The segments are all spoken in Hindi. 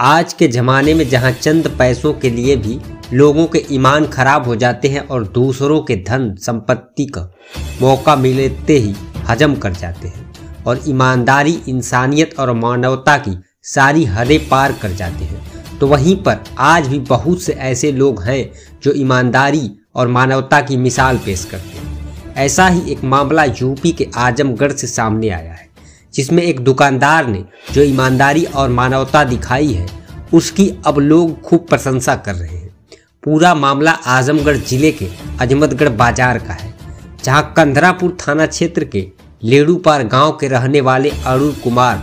आज के ज़माने में जहां चंद पैसों के लिए भी लोगों के ईमान खराब हो जाते हैं और दूसरों के धन संपत्ति का मौका मिलते ही हजम कर जाते हैं और ईमानदारी, इंसानियत और मानवता की सारी हदें पार कर जाते हैं, तो वहीं पर आज भी बहुत से ऐसे लोग हैं जो ईमानदारी और मानवता की मिसाल पेश करते हैं। ऐसा ही एक मामला यूपी के आजमगढ़ से सामने आया है, जिसमें एक दुकानदार ने जो ईमानदारी और मानवता दिखाई है उसकी अब लोग खूब प्रशंसा कर रहे हैं। पूरा मामला आजमगढ़ जिले के अजमतगढ़ बाजार का है, जहां कंधरापुर थाना क्षेत्र के लेडूपार गांव के रहने वाले अरुण कुमार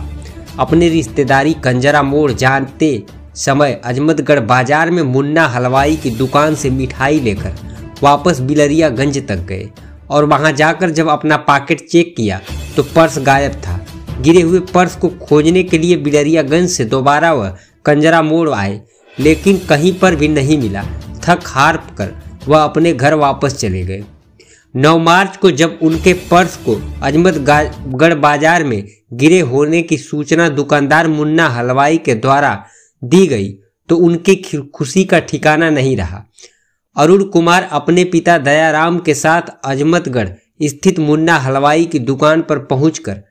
अपने रिश्तेदारी कंजरा मोड़ जाते समय अजमतगढ़ बाजार में मुन्ना हलवाई की दुकान से मिठाई लेकर वापस बिलरियागंज तक गए और वहां जाकर जब अपना पॉकेट चेक किया तो पर्स गायब था। गिरे हुए पर्स को खोजने के लिए बिलरियागंज से दोबारा वह कंजरा मोड़ आए, लेकिन कहीं पर भी नहीं मिला। थक हार कर वह अपने घर वापस चले गए। 9 मार्च को जब उनके पर्स को अजमतगढ़ बाजार में गिरे होने की सूचना दुकानदार मुन्ना हलवाई के द्वारा दी गई तो उनकी खुशी का ठिकाना नहीं रहा। अरुण कुमार अपने पिता दयाराम के साथ अजमतगढ़ स्थित मुन्ना हलवाई की दुकान पर पहुंचकर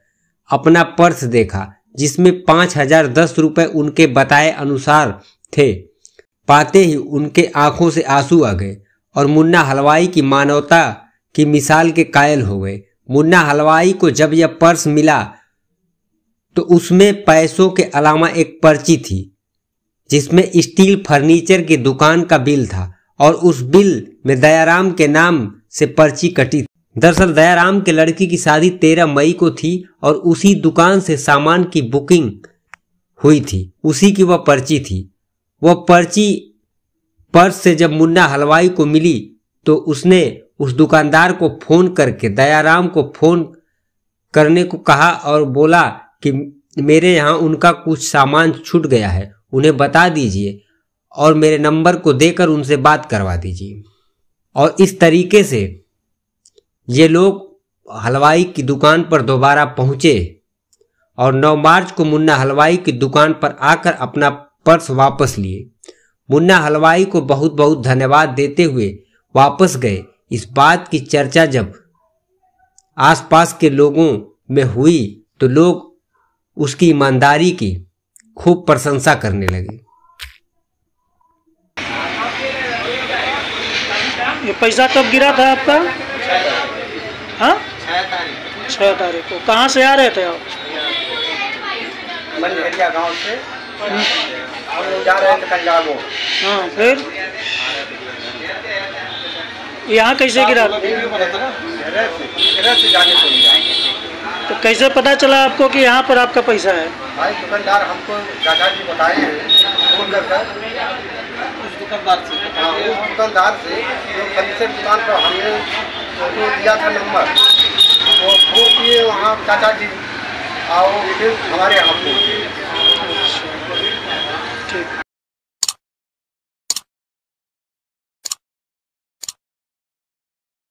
अपना पर्स देखा, जिसमें 5010 रुपये उनके बताए अनुसार थे। पाते ही उनके आंखों से आंसू आ गए और मुन्ना हलवाई की मानवता की मिसाल के कायल हो गए। मुन्ना हलवाई को जब यह पर्स मिला तो उसमें पैसों के अलावा एक पर्ची थी, जिसमें स्टील फर्नीचर की दुकान का बिल था और उस बिल में दयाराम के नाम से पर्ची कटी थी। दरअसल दयाराम के लड़की की शादी 13 मई को थी और उसी दुकान से सामान की बुकिंग हुई थी, उसी की वह पर्ची थी। वह पर्ची पर्स से जब मुन्ना हलवाई को मिली तो उसने उस दुकानदार को फोन करके दयाराम को फोन करने को कहा और बोला कि मेरे यहाँ उनका कुछ सामान छूट गया है, उन्हें बता दीजिए और मेरे नंबर को देकर उनसे बात करवा दीजिए। और इस तरीके से ये लोग हलवाई की दुकान पर दोबारा पहुंचे और 9 मार्च को मुन्ना हलवाई की दुकान पर आकर अपना पर्स वापस लिए। मुन्ना हलवाई को बहुत बहुत धन्यवाद देते हुए वापस गए। इस बात की चर्चा जब आसपास के लोगों में हुई तो लोग उसकी ईमानदारी की खूब प्रशंसा करने लगे। ये पैसा कब गिरा था आपका? हाँ, 6 तारीख को। कहाँ से आ रहे थे आप? मंझेरिया गांव से हम लोग जा रहे थे कंजरा मोड़। हाँ, फिर यहाँ कैसे गिरा? तो कैसे पता चला आपको कि यहाँ पर आपका पैसा है? भाई दुकानदार हमको चाचा जी बताए हैं फोन कर उस दुकानदार से जो फर्नीचर दुकान पर हमने तो दिया था नंबर, वो फोन किए वहाँ चाचा जी आओ, फिर हमारे यहाँ फोन किए। ठीक।